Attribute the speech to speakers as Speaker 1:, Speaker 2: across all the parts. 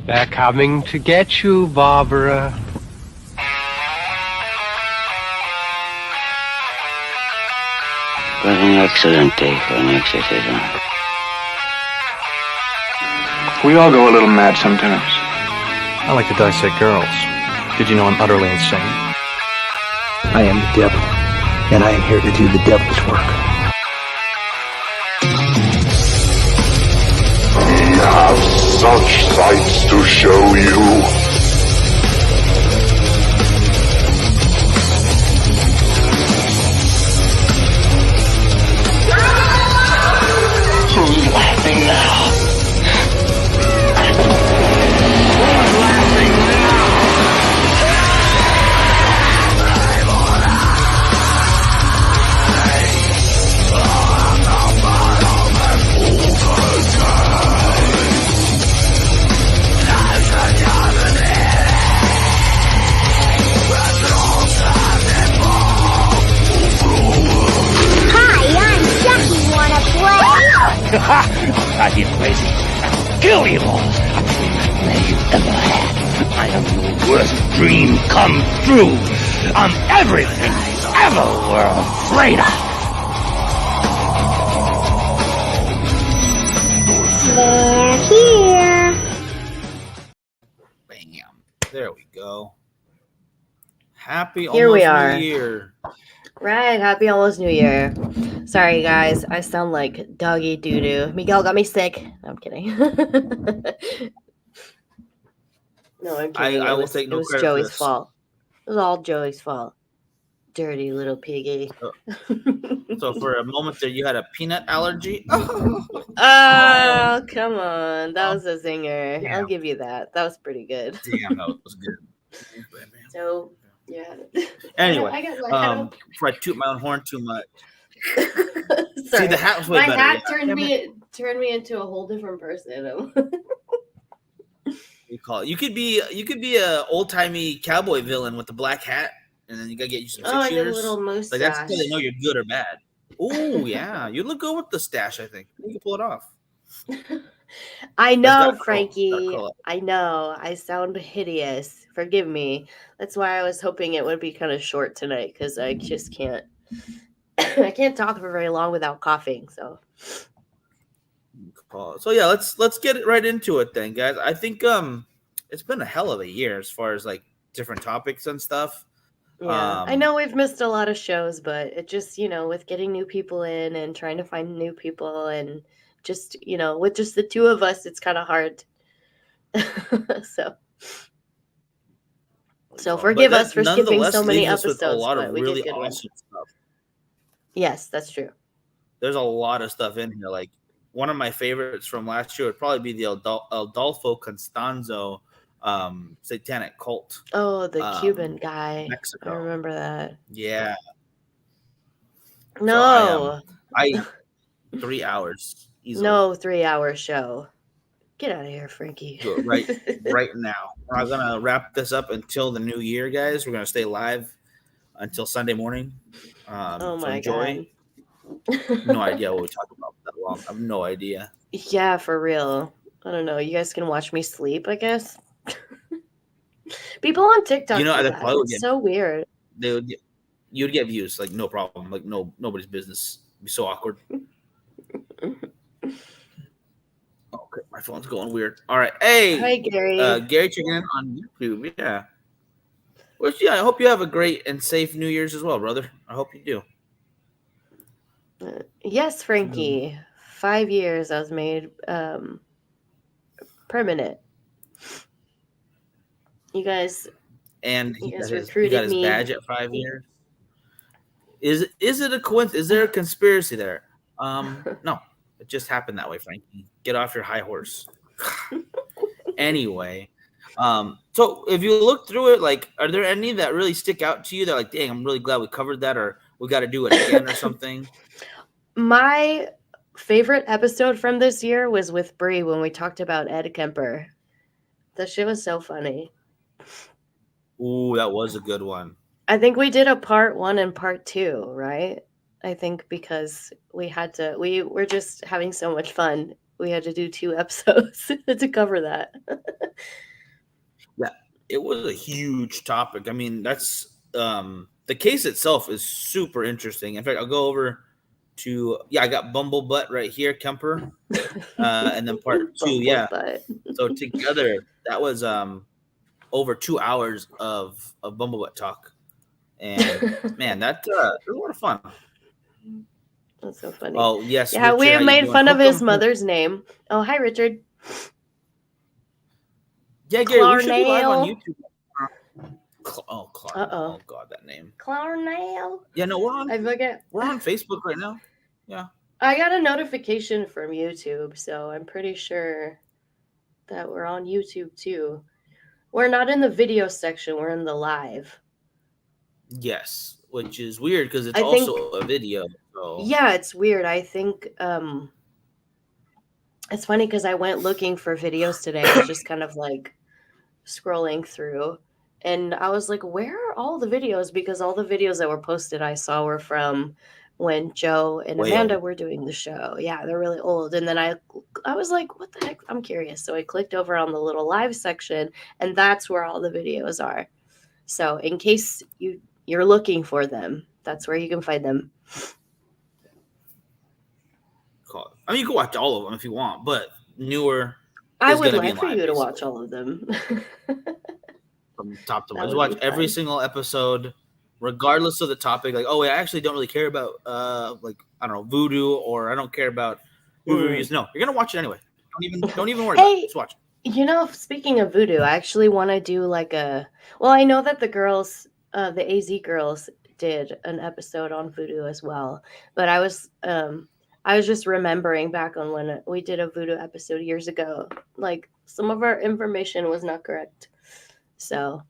Speaker 1: They're coming to get you, Barbara.
Speaker 2: What an excellent day for an exorcism.
Speaker 3: We all go a little mad sometimes.
Speaker 4: I like to dissect girls. Did you know I'm utterly insane?
Speaker 5: I am the devil, and I am here to do the devil's work.
Speaker 6: We have such sights to show you.
Speaker 2: Who's laughing now?
Speaker 7: God, you crazy. I'll kill you all. I'm the worst nightmare you've ever had. I am your worst dream come true. I'm everything you ever were afraid of.
Speaker 8: They're here.
Speaker 9: Bam. There we go. Happy
Speaker 10: Here we
Speaker 9: almost
Speaker 10: are.
Speaker 9: New Year.
Speaker 10: Right, happy almost New Year. Sorry, guys, I sound like doggy doo-doo. Miguel got me sick. No, I'm kidding. No, I'm kidding.
Speaker 9: I will take no
Speaker 10: it was
Speaker 9: credit for
Speaker 10: Joey's
Speaker 9: this.
Speaker 10: fault. It was all Joey's fault. Dirty little piggy.
Speaker 9: So for a moment there, you had a peanut allergy.
Speaker 10: Oh, come on. That was a zinger.
Speaker 9: Damn.
Speaker 10: I'll give you that. That was pretty good.
Speaker 9: Damn, that was good.
Speaker 10: So, yeah.
Speaker 9: Anyway,
Speaker 10: I got my hat
Speaker 9: before I toot my own horn too much.
Speaker 10: Sorry.
Speaker 9: See, the hat was way
Speaker 10: My
Speaker 9: better.
Speaker 10: hat
Speaker 9: Yeah.
Speaker 10: turned me into a whole different person.
Speaker 9: You call it. You could be a old timey cowboy villain with the black hat, and then you gotta get you some
Speaker 10: Oh,
Speaker 9: six
Speaker 10: and a
Speaker 9: shooters.
Speaker 10: little mustache.
Speaker 9: Like that's how they know you're good or bad. Oh yeah, you look good with the stash. I think you can pull it off.
Speaker 10: I know,
Speaker 9: Gotta
Speaker 10: Frankie.
Speaker 9: curl up.
Speaker 10: I know. I sound hideous. Forgive me. That's why I was hoping it would be kind of short tonight because I just can't. I can't talk for very long without coughing. So.
Speaker 9: So yeah, let's get right into it then, guys. I think it's been a hell of a year as far as like different topics and stuff.
Speaker 10: Yeah, I know we've missed a lot of shows, but it just, with getting new people in and trying to find new people and just, with just the two of us, it's kind of hard. So forgive us for skipping so many episodes,
Speaker 9: a lot
Speaker 10: but
Speaker 9: of
Speaker 10: we
Speaker 9: really
Speaker 10: did good
Speaker 9: awesome stuff.
Speaker 10: Yes, that's true.
Speaker 9: There's a lot of stuff in here. Like one of my favorites from last year would probably be the Adolfo Constanzo satanic cult.
Speaker 10: Oh, the Cuban guy.
Speaker 9: Mexico.
Speaker 10: I remember that.
Speaker 9: Yeah.
Speaker 10: No.
Speaker 9: So I 3 hours. Easily.
Speaker 10: No 3-hour show. Get out of here, Frankie.
Speaker 9: Do it right now. We're not gonna wrap this up until the new year, guys. We're gonna stay live until Sunday morning.
Speaker 10: Oh my
Speaker 9: God. No idea what we talked about that long. I have no idea.
Speaker 10: Yeah, for real. I don't know. You guys can watch me sleep, I guess. People on TikTok, it's so weird.
Speaker 9: You'd get views, like no problem, like nobody's business. It'd be so awkward. Okay, my phone's going weird. All right, hey,
Speaker 10: hi Gary.
Speaker 9: Gary checking in on YouTube. Yeah. Well, yeah. I hope you have a great and safe New Year's as well, brother. I hope you do.
Speaker 10: Yes, Frankie. 5 years I was made permanent. You guys
Speaker 9: recruited got his me. Badge at 5 years. Is it a coincidence? Is there a conspiracy there? No, it just happened that way, Frankie. Get off your high horse. Anyway, so if you look through it, like, are there any that really stick out to you that like, dang, I'm really glad we covered that, or we got to do it again or something?
Speaker 10: My favorite episode from this year was with Bree when we talked about Ed Kemper. That shit was so funny.
Speaker 9: Ooh, that was a good one.
Speaker 10: I think we did a part 1 and part 2, right? I think because we were just having so much fun. We had to do 2 episodes to cover that.
Speaker 9: Yeah, it was a huge topic. I mean, that's the case itself is super interesting. In fact, I'll go over to I got Bumblebutt right here, Kemper, and then part 2. Yeah, so together that was over 2 hours of Bumblebutt talk, and man, that was a lot of fun.
Speaker 10: That's so funny.
Speaker 9: Oh yes,
Speaker 10: yeah,
Speaker 9: Richard,
Speaker 10: we have made fun of his mother's name. Oh, hi, Richard.
Speaker 9: Yeah, Gary, we should be live on YouTube. Oh God, that name.
Speaker 10: Clarnell.
Speaker 9: Yeah, no, we're on.
Speaker 10: I forget.
Speaker 9: We're on Facebook right now. Yeah.
Speaker 10: I got a notification from YouTube, so I'm pretty sure that we're on YouTube too. We're not in the video section. We're in the live.
Speaker 9: Yes, which is weird because it's also a video. So.
Speaker 10: Yeah, it's weird. I think it's funny because I went looking for videos today. I was just kind of like scrolling through, and I was like, where are all the videos? Because all the videos that were posted I saw were from when Joe and Amanda were doing the show. Yeah, they're really old. And then I was like, what the heck? I'm curious. So I clicked over on the little live section, and that's where all the videos are. So in case you're looking for them, that's where you can find them.
Speaker 9: Cool. I mean, you can watch all of them if you want, but newer.
Speaker 10: I would like for you to watch all of them.
Speaker 9: From top to bottom. Just watch every single episode, regardless of the topic. Like, I actually don't really care about, like, I don't know, voodoo, or I don't care about movie reviews. No, you're gonna watch it anyway. Don't even worry about it. Just watch it.
Speaker 10: You know, speaking of voodoo, I actually want to do like I know that the girls, the AZ girls, did an episode on voodoo as well, but I was just remembering back on when we did a voodoo episode years ago, like some of our information was not correct. So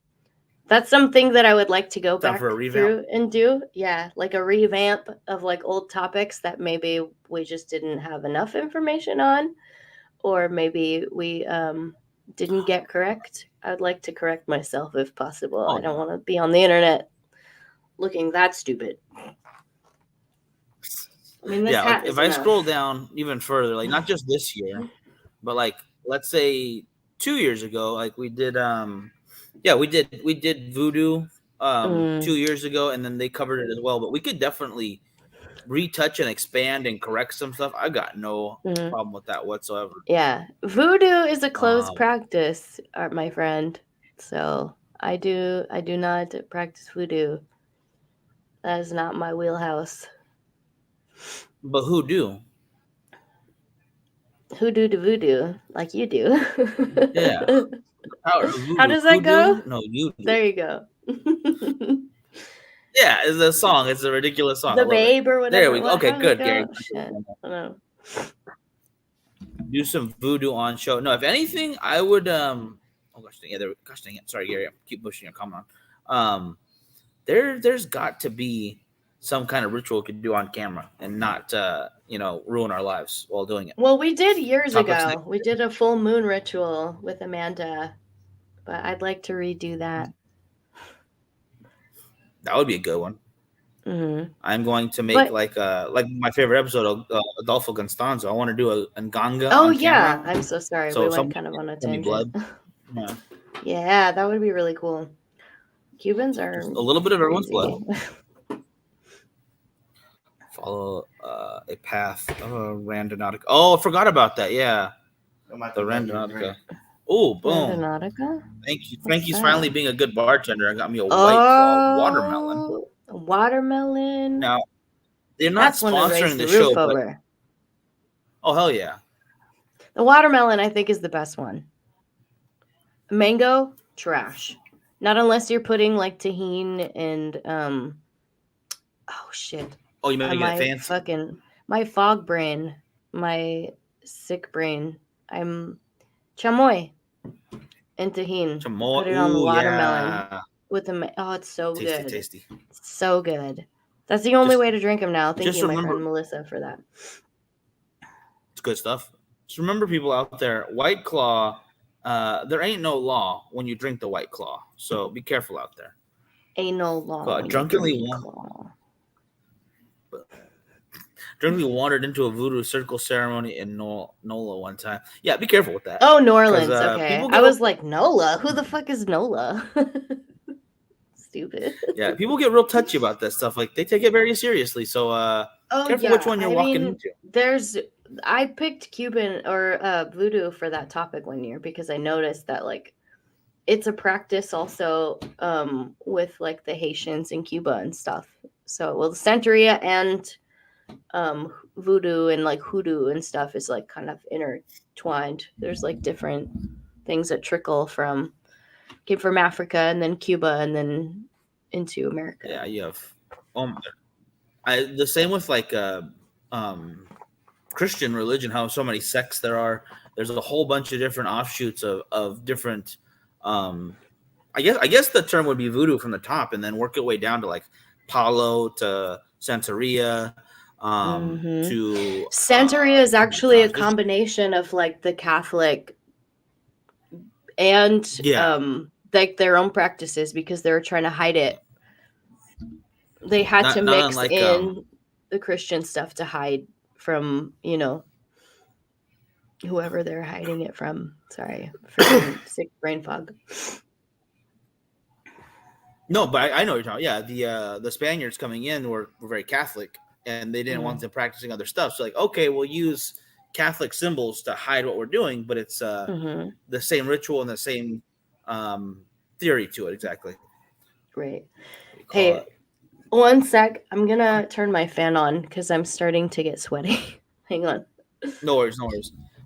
Speaker 10: that's something that I would like to go back through and do. Yeah, like a revamp of like old topics that maybe we just didn't have enough information on, or maybe we didn't get correct. I'd like to correct myself if possible. I don't want to be on the internet looking that stupid. I mean,
Speaker 9: if I scroll down even further, like not just this year, but like let's say 2 years ago, like we did we did voodoo 2 years ago, and then they covered it as well. But we could definitely retouch and expand and correct some stuff. I got no problem with that whatsoever.
Speaker 10: Yeah, voodoo is a closed practice, my friend. So I do not practice voodoo. That is not my wheelhouse.
Speaker 9: But who do?
Speaker 10: Who do the voodoo like you do?
Speaker 9: Yeah.
Speaker 10: How does that go?
Speaker 9: No, you do.
Speaker 10: There you go.
Speaker 9: Yeah, it's a song. It's a ridiculous song.
Speaker 10: The Babe or whatever.
Speaker 9: There we go. Okay, good, Gary.
Speaker 10: I don't know.
Speaker 9: Do some voodoo on show. No, if anything, I would oh gosh dang it. Sorry, Gary. I keep pushing your comment on. There's got to be some kind of ritual we could do on camera and not ruin our lives while doing it.
Speaker 10: Well, we did years ago. We did a full moon ritual with Amanda, but I'd like to redo that.
Speaker 9: That would be a good one.
Speaker 10: Mm-hmm.
Speaker 9: I'm going to make like my favorite episode of Adolfo Constanzo. I want to do a Nganga.
Speaker 10: Oh yeah, I'm so sorry. We went kind of on a tangent. Yeah, that would be really cool. Cubans are
Speaker 9: just a little bit of everyone's blood. Follow a path of a Randonautica. Oh, I forgot about that. Yeah, the Randonautica. Oh, boom!
Speaker 10: Randonautica.
Speaker 9: Thank you. Frankie's finally being a good bartender and got me a white watermelon.
Speaker 10: A watermelon.
Speaker 9: Now they're not sponsoring the show, but oh hell yeah!
Speaker 10: The watermelon I think is the best one. Mango, trash. Not unless you're putting like tahini and oh shit.
Speaker 9: Oh, you might get fancy.
Speaker 10: My fog brain, my sick brain. I'm chamoy and tahini.
Speaker 9: Chamoy.
Speaker 10: Put it on the watermelon with the. Oh, it's so good.
Speaker 9: Tasty.
Speaker 10: So good. That's the only way to drink them now. Thank you, my friend Melissa, for that.
Speaker 9: It's good stuff. Just remember, people out there, White Claw. There ain't no law when you drink the White Claw, so be careful out there.
Speaker 10: Ain't no law.
Speaker 9: Drunkenly Drunk me wandered into a voodoo circle ceremony in NOLA one time. Yeah, be careful with that.
Speaker 10: Oh, New Orleans. Okay. I was like, NOLA? Who the fuck is NOLA? Stupid.
Speaker 9: Yeah, people get real touchy about that stuff. Like, they take it very seriously. So careful which one you're walking into.
Speaker 10: I picked Cuban or voodoo for that topic one year because I noticed that, like, it's a practice also with, like, the Haitians in Cuba and stuff. So, well, the Santeria and voodoo and, like, hoodoo and stuff is, like, kind of intertwined. There's, like, different things that came from Africa and then Cuba and then into America.
Speaker 9: Yeah, you have the same with, like, Christian religion, how so many sects there are. There's a whole bunch of different offshoots of different I guess the term would be voodoo from the top, and then work your way down to, like, Palo to Santeria. To
Speaker 10: Santeria is actually a combination of, like, the Catholic and like their own practices because they were trying to hide it. They had to mix unlike, in the Christian stuff to hide from, whoever they're hiding it from. Sorry, sick brain fog.
Speaker 9: No, but I know what you're talking. Yeah, the Spaniards coming in were very Catholic, and they didn't want them practicing other stuff. So, like, okay, we'll use Catholic symbols to hide what we're doing, but it's the same ritual and the same theory to it. Exactly.
Speaker 10: Great. Hey, one sec. I'm gonna turn my fan on because I'm starting to get sweaty. Hang on.
Speaker 9: No worries.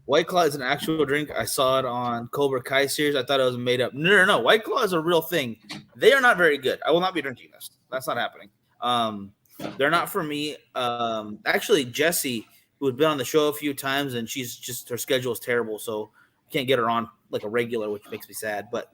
Speaker 9: White Claw is an actual drink. I saw it on Cobra Kai series. I thought it was made up. No. White Claw is a real thing. They are not very good. I will not be drinking this. That's not happening. They're not for me. Actually, Jessie, who had been on the show a few times, and her schedule is terrible, so I can't get her on like a regular, which makes me sad. But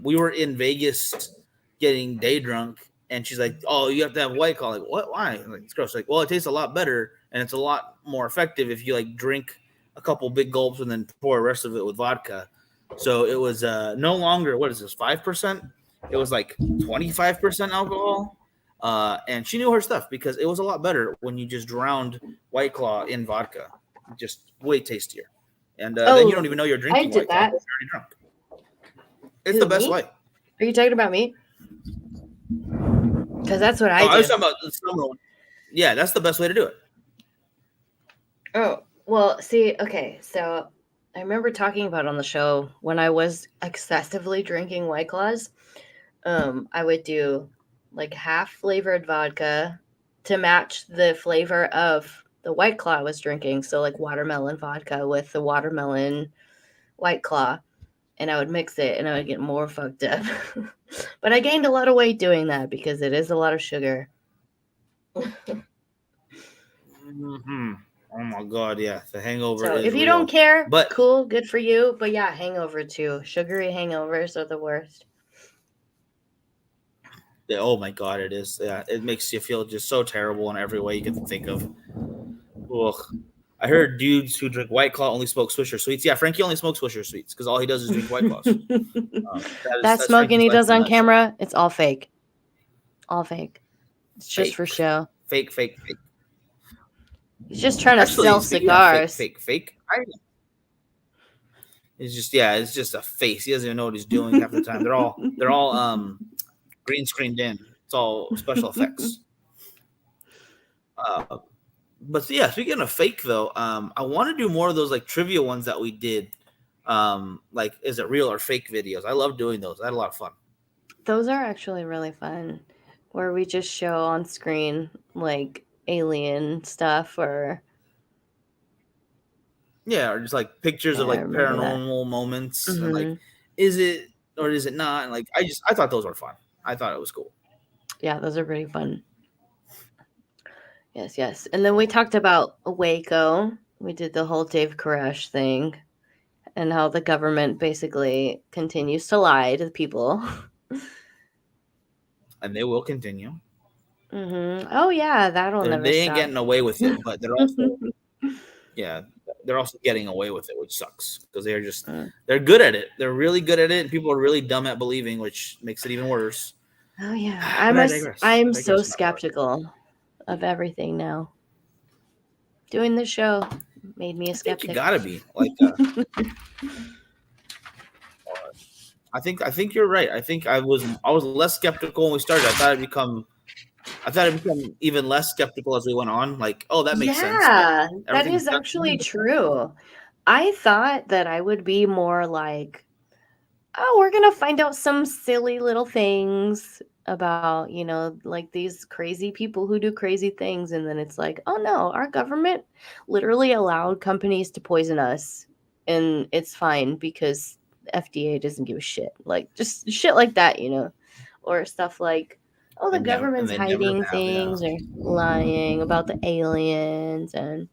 Speaker 9: we were in Vegas getting day drunk, and she's like, "Oh, you have to have White Claw." Like, what? Why? I'm like, it's gross. Like, well, it tastes a lot better, and it's a lot more effective if you, like, drink a couple big gulps and then pour the rest of it with vodka. So it was no longer, what is this, 5%? It was like 25% alcohol. And she knew her stuff because it was a lot better when you just drowned White Claw in vodka. Just way tastier. And then you don't even know you're drinking White Claw. You're already drunk. It's the best way.
Speaker 10: Are you talking about me? Because that's what I do.
Speaker 9: I was talking about the summer one. Yeah, that's the best way to do it.
Speaker 10: Oh, well, see, okay, so I remember talking about on the show when I was excessively drinking White Claws, I would do, like, half flavored vodka to match the flavor of the White Claw I was drinking. So, like, watermelon vodka with the watermelon White Claw. And I would mix it and I would get more fucked up. But I gained a lot of weight doing that because it is a lot of sugar.
Speaker 9: Oh my God, yeah. The hangover
Speaker 10: so
Speaker 9: is
Speaker 10: if you
Speaker 9: real.
Speaker 10: don't care,
Speaker 9: but
Speaker 10: cool, good for you. But yeah, hangover too. Sugary hangovers are the worst.
Speaker 9: Yeah, oh my God, it is. Yeah, it makes you feel just so terrible in every way you can think of. Ugh. I heard dudes who drink White Claw only smoke Swisher Sweets. Yeah, Frankie only smokes Swisher Sweets because all he does is drink White Claws.
Speaker 10: That smoking he does on camera, it's all fake. All fake. It's just for show.
Speaker 9: Fake.
Speaker 10: He's just trying to sell cigars.
Speaker 9: Fake. It's just a face. He doesn't even know what he's doing half the time. They're all green screened in. It's all special effects. But yeah, speaking of fake though, I want to do more of those, like, trivia ones that we did. Like, is it real or fake videos? I love doing those. I had a lot of fun.
Speaker 10: Those are actually really fun, where we just show on screen, like, alien stuff or
Speaker 9: just like pictures of, like, paranormal moments and, like, is it or is it not? And, like, I thought those were fun. I thought it was cool.
Speaker 10: Yeah, those are pretty fun. Yes. And then we talked about Waco. We did the whole Dave Koresh thing and how the government basically continues to lie to the people.
Speaker 9: And they will continue.
Speaker 10: Oh yeah, that'll never
Speaker 9: They ain't
Speaker 10: stop.
Speaker 9: getting away with it, but they're also they're also getting away with it, which sucks because they're just they're good at it. They're really good at it, and people are really dumb at believing, which makes it even worse.
Speaker 10: Oh yeah, I'm so skeptical of everything now. Doing the show made me a
Speaker 9: I think
Speaker 10: skeptic.
Speaker 9: you gotta be like. I think you're right. I think I was less skeptical when we started. I thought I'd become even less skeptical as we went on. Like, oh, that makes sense.
Speaker 10: Yeah, that
Speaker 9: Everything
Speaker 10: is actually true. I thought that I would be more like, oh, we're gonna find out some silly little things about, like these crazy people who do crazy things, and then it's like, oh no, our government literally allowed companies to poison us, and it's fine because FDA doesn't give a shit. Like just shit like that, or stuff like, oh, the government's hiding things or lying about the aliens, and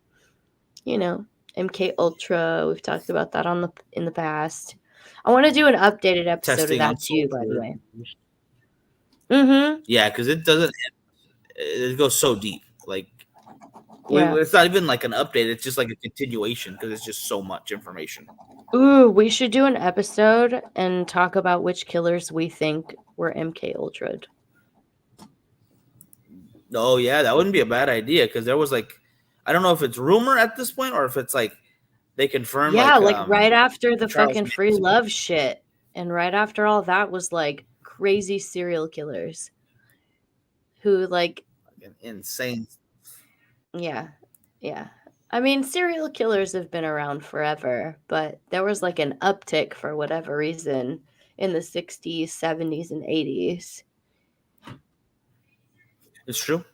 Speaker 10: MK Ultra. We've talked about that in the past. I want to do an updated episode
Speaker 9: testing
Speaker 10: of
Speaker 9: on
Speaker 10: that too, by the way.
Speaker 9: Yeah, because it doesn't. It goes so deep. Like,
Speaker 10: Yeah.
Speaker 9: it's not even like an update. It's just like a continuation because it's just so much information.
Speaker 10: Ooh, we should do an episode and talk about which killers we think were MK Ultra'd.
Speaker 9: Oh yeah, that wouldn't be a bad idea because there was like, I don't know if it's rumor at this point or if it's like they confirmed.
Speaker 10: Yeah, like right after the
Speaker 9: Charles
Speaker 10: fucking free love shit, and right after all that was like crazy serial killers who like
Speaker 9: insane.
Speaker 10: Yeah. I mean, serial killers have been around forever, but there was like an uptick for whatever reason in the 60s, 70s, and 80s.
Speaker 9: It's true.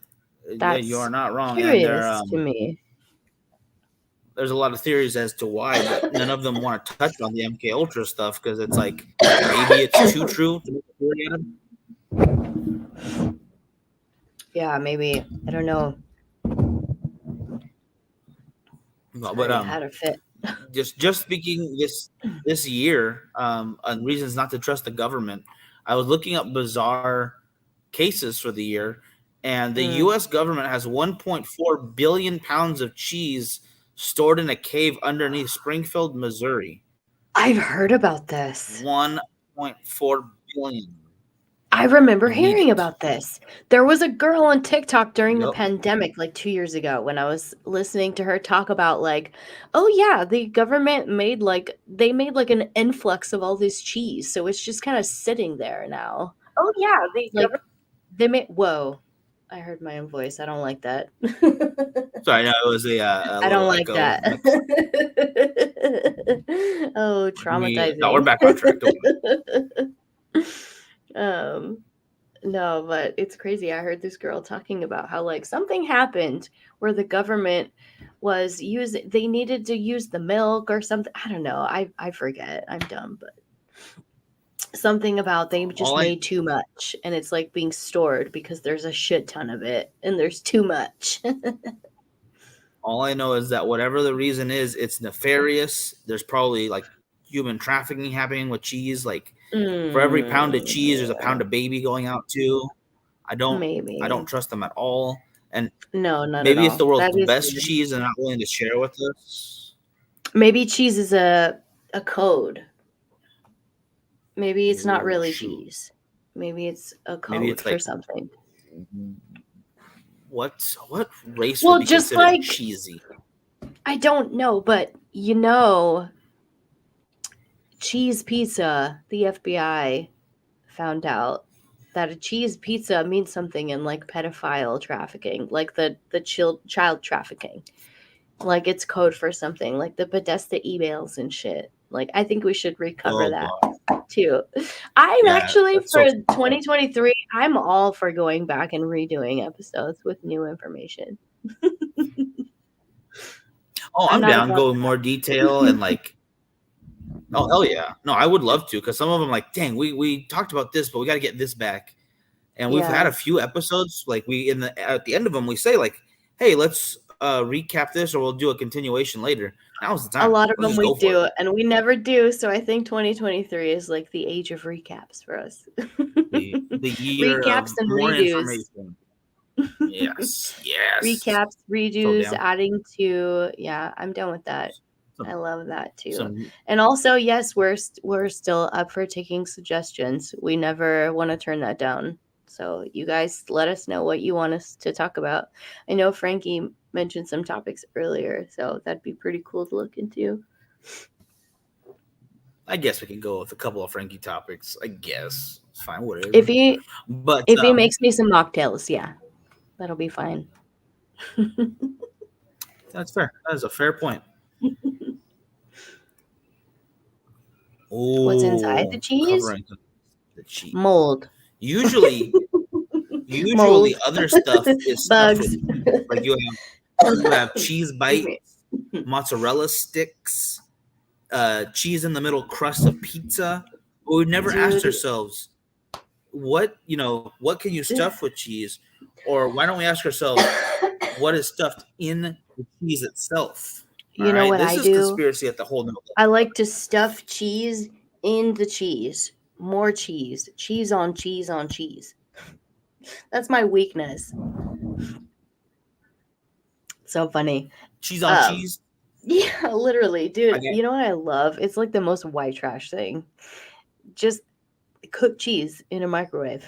Speaker 10: That's
Speaker 9: you are not wrong.
Speaker 10: curious
Speaker 9: And
Speaker 10: to me.
Speaker 9: There's a lot of theories as to why, but none of them want to touch on the MK Ultra stuff because it's like maybe it's too true to make a theory out of.
Speaker 10: Yeah, maybe. I don't know.
Speaker 9: No, but
Speaker 10: had a fit.
Speaker 9: just speaking this year, on reasons not to trust the government, I was looking up bizarre cases for the year, and the U.S. government has 1.4 billion pounds of cheese stored in a cave underneath Springfield, Missouri.
Speaker 10: I've heard about this.
Speaker 9: 1.4 billion.
Speaker 10: I remember hearing about this. There was a girl on TikTok during the pandemic, like 2 years ago, when I was listening to her talk about like, oh yeah, the government made like an influx of all this cheese, so it's just kind of sitting there now. Oh yeah, they made. Whoa, I heard my own voice. I don't like that.
Speaker 9: Sorry, no, it was a
Speaker 10: I don't like that. Oh, traumatizing.
Speaker 9: No, we're back on track.
Speaker 10: No, but it's crazy. I heard this girl talking about how like something happened where the government was they needed to use the milk or something. I don't know. I forget. I'm dumb, but something about they just made too much and it's like being stored because there's a shit ton of it and there's too much.
Speaker 9: All I know is that whatever the reason is, it's nefarious. There's probably like human trafficking happening with cheese. Like for every pound of cheese, there's a pound of baby going out too. I don't trust them at all. And
Speaker 10: no, not
Speaker 9: maybe
Speaker 10: at
Speaker 9: it's
Speaker 10: all.
Speaker 9: the world's best cheese and not willing to share with us.
Speaker 10: Maybe cheese is a code. Maybe it's not really cheese. Maybe it's a code for something.
Speaker 9: What race would be
Speaker 10: just
Speaker 9: considered
Speaker 10: like
Speaker 9: cheesy?
Speaker 10: I don't know, but cheese pizza, the FBI found out that a cheese pizza means something in like pedophile trafficking, like the child trafficking. Like it's code for something, like the Podesta emails and shit. Like I think we should recover that too. I'm actually for 2023, I'm all for going back and redoing episodes with new information.
Speaker 9: I'm down going more detail and like oh hell yeah. No, I would love to because some of them like, dang, we talked about this, but we got to get this back. And we've had a few episodes like at the end of them we say like, hey, let's recap this or we'll do a continuation later. Now's the time.
Speaker 10: A lot of them we do, and we never do. So I think 2023 is like the age of recaps for us.
Speaker 9: the year
Speaker 10: recaps and
Speaker 9: more
Speaker 10: redos.
Speaker 9: Yes.
Speaker 10: Recaps, redos, adding to. Yeah, I'm done with that. I love that too. And also, yes, we're still up for taking suggestions. We never want to turn that down. So you guys let us know what you want us to talk about. I know Frankie mentioned some topics earlier, so that'd be pretty cool to look into.
Speaker 9: I guess we can go with a couple of Frankie topics. I guess it's fine, whatever.
Speaker 10: If he
Speaker 9: But
Speaker 10: makes me some mocktails, yeah, that'll be fine.
Speaker 9: That's fair. That is a fair point.
Speaker 10: What's inside the cheese?
Speaker 9: Covering the cheese.
Speaker 10: Mold.
Speaker 9: Usually
Speaker 10: Mold.
Speaker 9: other stuff is
Speaker 10: Bugs.
Speaker 9: stuff with, like you have cheese bites, mozzarella sticks, cheese in the middle crust of pizza. But we've never asked ourselves what can you stuff with cheese, or why don't we ask ourselves what is stuffed in the cheese itself?
Speaker 10: You know what I do?
Speaker 9: This is conspiracy at the whole level.
Speaker 10: I like to stuff cheese in the cheese. More cheese. Cheese on cheese on cheese. That's my weakness. So funny.
Speaker 9: Cheese on cheese?
Speaker 10: Yeah, literally. Dude, you know what I love? It's like the most white trash thing. Just cook cheese in a microwave.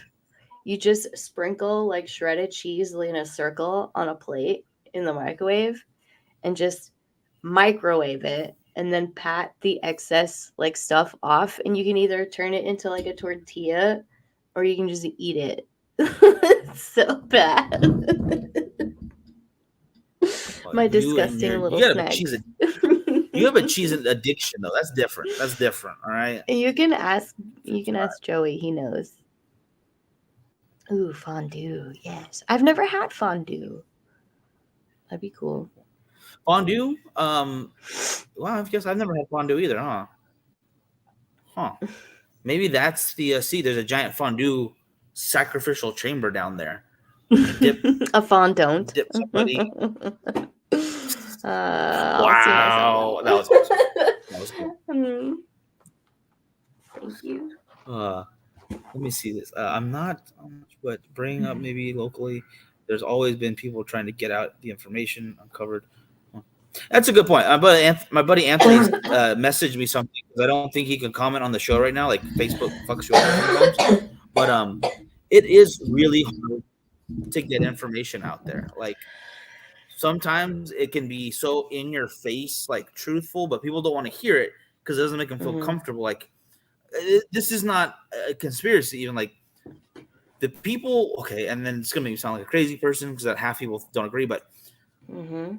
Speaker 10: You just sprinkle like shredded cheese in a circle on a plate in the microwave and just microwave it and then pat the excess like stuff off, and you can either turn it into like a tortilla or you can just eat it. It's so bad. My disgusting little snack.
Speaker 9: You have a cheese addiction though. That's different. All right.
Speaker 10: You can ask Joey, he knows. Ooh, fondue. Yes. I've never had fondue. That'd be cool.
Speaker 9: Fondue? Well, I guess I've never had fondue either, huh? Maybe that's the there's a giant fondue sacrificial chamber down there.
Speaker 10: A fondant.
Speaker 9: Dip somebody.
Speaker 10: Wow,
Speaker 9: that was awesome. That was cool.
Speaker 10: Thank you.
Speaker 9: Let me see this. I'm not, but bring up maybe locally. There's always been people trying to get out the information uncovered. That's a good point. My buddy Anthony messaged me something because I don't think he can comment on the show right now. Like Facebook fucks you up sometimes. But it is really hard to get information out there. Like sometimes it can be so in your face, like truthful, but people don't want to hear it because it doesn't make them feel comfortable. Like this is not a conspiracy, even like the people. Okay, and then it's gonna make me sound like a crazy person because half people don't agree, but.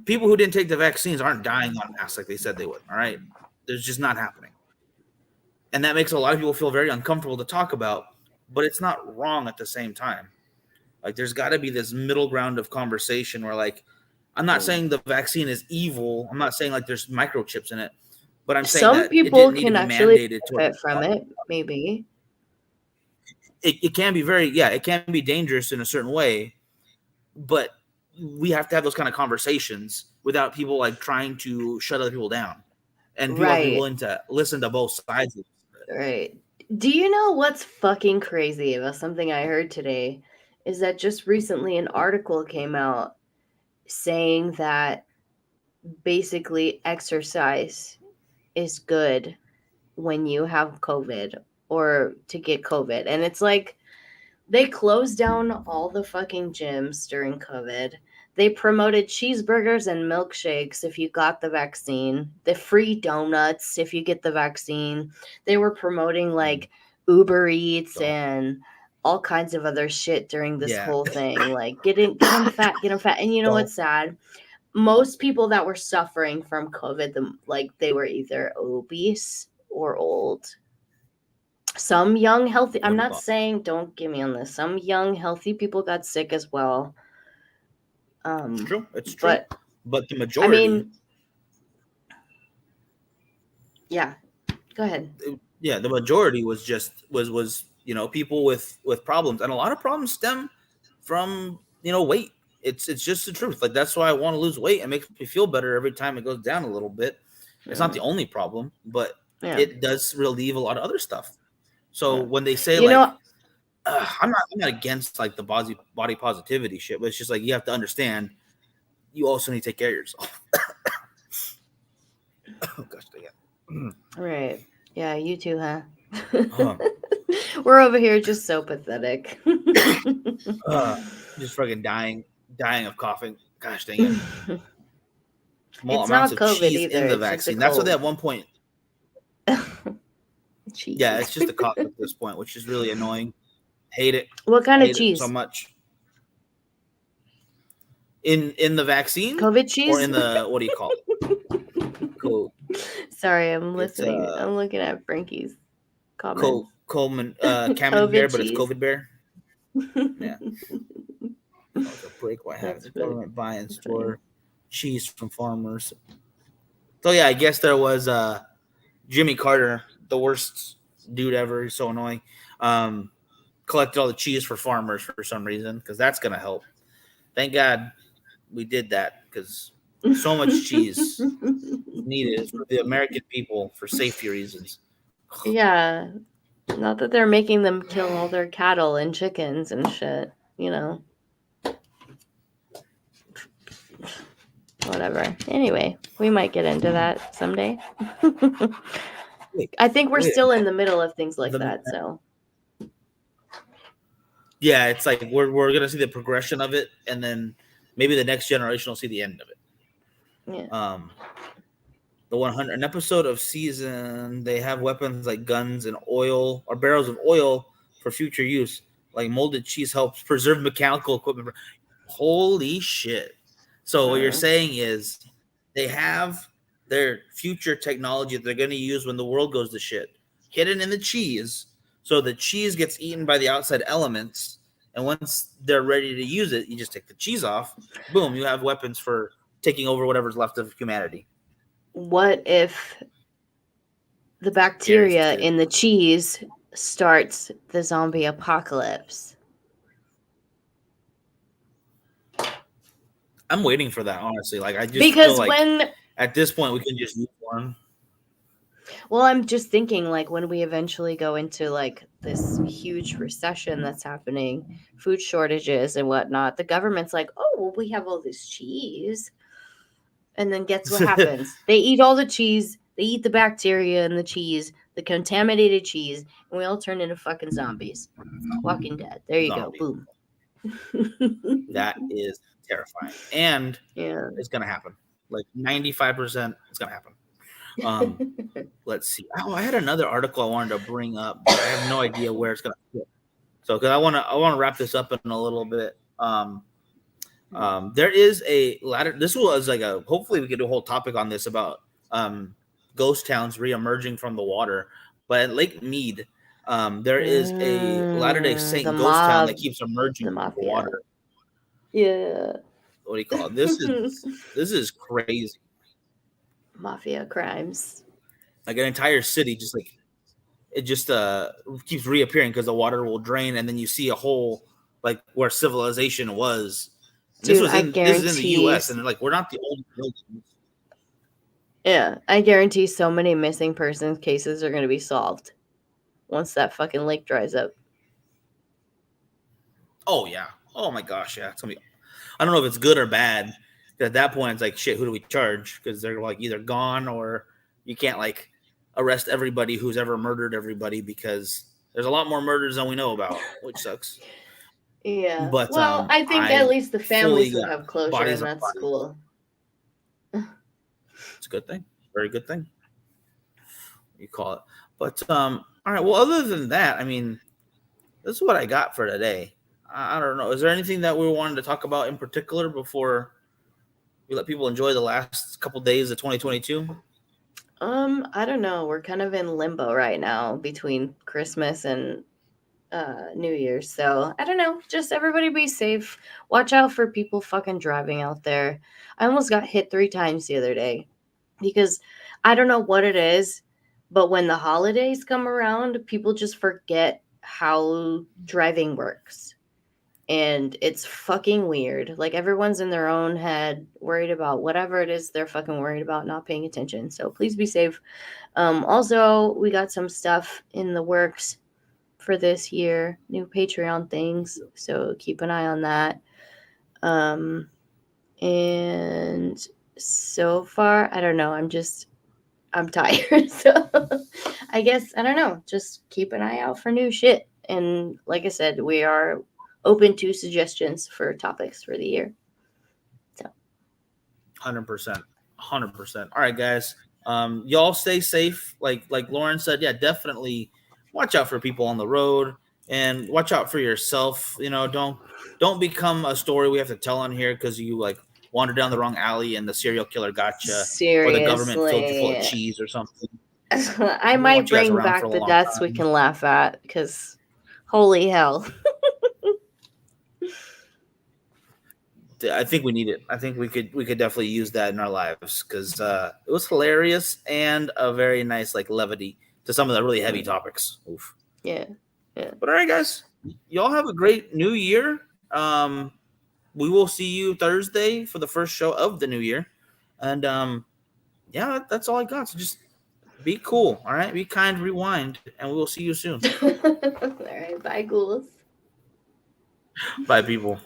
Speaker 9: People who didn't take the vaccines aren't dying en masse like they said they would. All right, there's just not happening, and that makes a lot of people feel very uncomfortable to talk about. But it's not wrong at the same time. Like there's got to be this middle ground of conversation where, like, I'm not saying the vaccine is evil. I'm not saying like there's microchips in it, but I'm saying
Speaker 10: some
Speaker 9: that
Speaker 10: people can actually benefit from it. Maybe
Speaker 9: it can be it can be dangerous in a certain way, but we have to have those kind of conversations without people like trying to shut other people down, and people have to be willing to listen to both sides.
Speaker 10: Right. Do you know what's fucking crazy about something I heard today? Is that just recently an article came out saying that basically exercise is good when you have COVID or to get COVID. And it's like they closed down all the fucking gyms during COVID. They promoted cheeseburgers and milkshakes if you got the vaccine, the free donuts if you get the vaccine. They were promoting like Uber Eats and all kinds of other shit during this whole thing. Like get them fat. And you know what's sad? Most people that were suffering from COVID, they were either obese or old. Some young, healthy, I'm not saying, don't get me on this. Some young, healthy people got sick as well.
Speaker 9: It's true. It's true. But the majority.
Speaker 10: I mean, yeah. Go ahead.
Speaker 9: Yeah, the majority was people with problems, and a lot of problems stem from weight. It's just the truth. Like that's why I want to lose weight. It makes me feel better every time it goes down a little bit. It's not the only problem, but it does relieve a lot of other stuff. So when they say I'm not against like the body positivity shit, but it's just like you have to understand you also need to take care of yourself. Oh gosh, dang it.
Speaker 10: Right. Yeah, you too, huh? We're over here just so pathetic.
Speaker 9: Just fucking dying of coughing. Gosh dang it. Small
Speaker 10: It's
Speaker 9: amounts
Speaker 10: not
Speaker 9: of
Speaker 10: COVID
Speaker 9: cheese
Speaker 10: either.
Speaker 9: in the
Speaker 10: It's just a
Speaker 9: vaccine. That's what they
Speaker 10: cold.
Speaker 9: at one point.
Speaker 10: Cheese.
Speaker 9: Yeah, it's just a cough at this point, which is really annoying. Hate it.
Speaker 10: What kind of
Speaker 9: Hate it
Speaker 10: cheese?
Speaker 9: so much. In the vaccine?
Speaker 10: COVID cheese?
Speaker 9: Or in the, what do you call it? Cool.
Speaker 10: Sorry, I'm listening.
Speaker 9: It's,
Speaker 10: I'm looking at Frankie's comments.
Speaker 9: Camembert, but it's
Speaker 10: cheese.
Speaker 9: COVID bear. Yeah. A break. What happens? The government buy and store cheese from farmers. So yeah, I guess there was Jimmy Carter, the worst dude ever. He's so annoying. Collected all the cheese for farmers for some reason because that's gonna help. Thank God we did that because so much cheese needed for the American people for safety reasons.
Speaker 10: Yeah. Not that they're making them kill all their cattle and chickens and shit, you know. Whatever. Anyway, we might get into that someday. I think we're still in the middle of things like that, so.
Speaker 9: Yeah, it's like we're gonna see the progression of it, and then maybe the next generation will see the end of it.
Speaker 10: Yeah.
Speaker 9: The 100 an episode of season, they have weapons like guns and oil or barrels of oil for future use. Like molded cheese helps preserve mechanical equipment. Holy shit! So what you're saying is they have their future technology that they're going to use when the world goes to shit hidden in the cheese. So the cheese gets eaten by the outside elements, and once they're ready to use it, you just take the cheese off. Boom! You have weapons for taking over whatever's left of humanity.
Speaker 10: What if the bacteria in the cheese starts the zombie apocalypse?
Speaker 9: I'm waiting for that, honestly. Like I just
Speaker 10: because
Speaker 9: feel like at this point we can just use one.
Speaker 10: Well, I'm just thinking like when we eventually go into like this huge recession that's happening, food shortages and whatnot, the government's like, oh, well, we have all this cheese. And then guess what happens? They eat all the cheese. They eat the bacteria in the cheese, the contaminated cheese, and we all turn into fucking zombies. Walking Dead. There you go. Boom.
Speaker 9: That is terrifying. And it's going to happen. Like 95% it's going to happen. Let's see. Oh, I had another article I wanted to bring up, but I have no idea where it's going to fit. So, because I want to wrap this up in a little bit. There is a ladder. This was like a. Hopefully, we could do a whole topic on this about ghost towns reemerging from the water. But at Lake Mead, there is a Latter-day Saint ghost town that keeps emerging from the water.
Speaker 10: Yeah.
Speaker 9: What do you call it? This is crazy.
Speaker 10: Mafia crimes.
Speaker 9: Like an entire city, just like it just keeps reappearing because the water will drain, and then you see a whole like where civilization was.
Speaker 10: Dude,
Speaker 9: this is in the U.S. and like we're not the old buildings.
Speaker 10: Yeah, I guarantee so many missing persons cases are going to be solved once that fucking lake dries up.
Speaker 9: Oh yeah. Oh my gosh, yeah. It's gonna be. I don't know if it's good or bad. At that point, it's like shit. Who do we charge? Because they're like either gone or you can't like arrest everybody who's ever murdered everybody because there's a lot more murders than we know about, which sucks.
Speaker 10: Yeah.
Speaker 9: But
Speaker 10: well, I think at least the families would have closure, and that's cool.
Speaker 9: It's a good thing. Very good thing. You call it. But all right. Well, other than that, I mean, this is what I got for today. I don't know. Is there anything that we wanted to talk about in particular before we let people enjoy the last couple days of 2022?
Speaker 10: I don't know. We're kind of in limbo right now between Christmas and New Year's. So I don't know. Just everybody be safe. Watch out for people fucking driving out there. I almost got hit 3 times the other day because I don't know what it is, but when the holidays come around, people just forget how driving works. And it's fucking weird. Like everyone's in their own head, worried about whatever it is they're fucking worried about, not paying attention. So please be safe. Also, we got some stuff in the works for this year, new Patreon things. So keep an eye on that. And so far, I don't know. I'm just I'm tired. So I guess, I don't know, just keep an eye out for new shit. And like I said, we are open to suggestions for topics for the year. So
Speaker 9: 100%. 100%. All right, guys. Y'all stay safe. Like Lauren said, yeah, definitely watch out for people on the road and watch out for yourself. You know, don't become a story we have to tell on here because you like wander down the wrong alley and the serial killer got you, or the government filled you full of
Speaker 10: seriously,
Speaker 9: cheese or something.
Speaker 10: I
Speaker 9: We
Speaker 10: might
Speaker 9: want you guys
Speaker 10: bring
Speaker 9: around
Speaker 10: back
Speaker 9: for a
Speaker 10: the
Speaker 9: long
Speaker 10: deaths we
Speaker 9: time.
Speaker 10: can laugh at because holy hell.
Speaker 9: I think we need it. I think we could definitely use that in our lives because it was hilarious and a very nice like levity to some of the really heavy topics. Oof.
Speaker 10: Yeah.
Speaker 9: But all right, guys, y'all have a great new year. We will see you Thursday for the first show of the new year, and yeah, that's all I got. So just be cool, all right? Be kind, rewind, and we will see you soon.
Speaker 10: All right, bye, ghouls.
Speaker 9: Bye, people.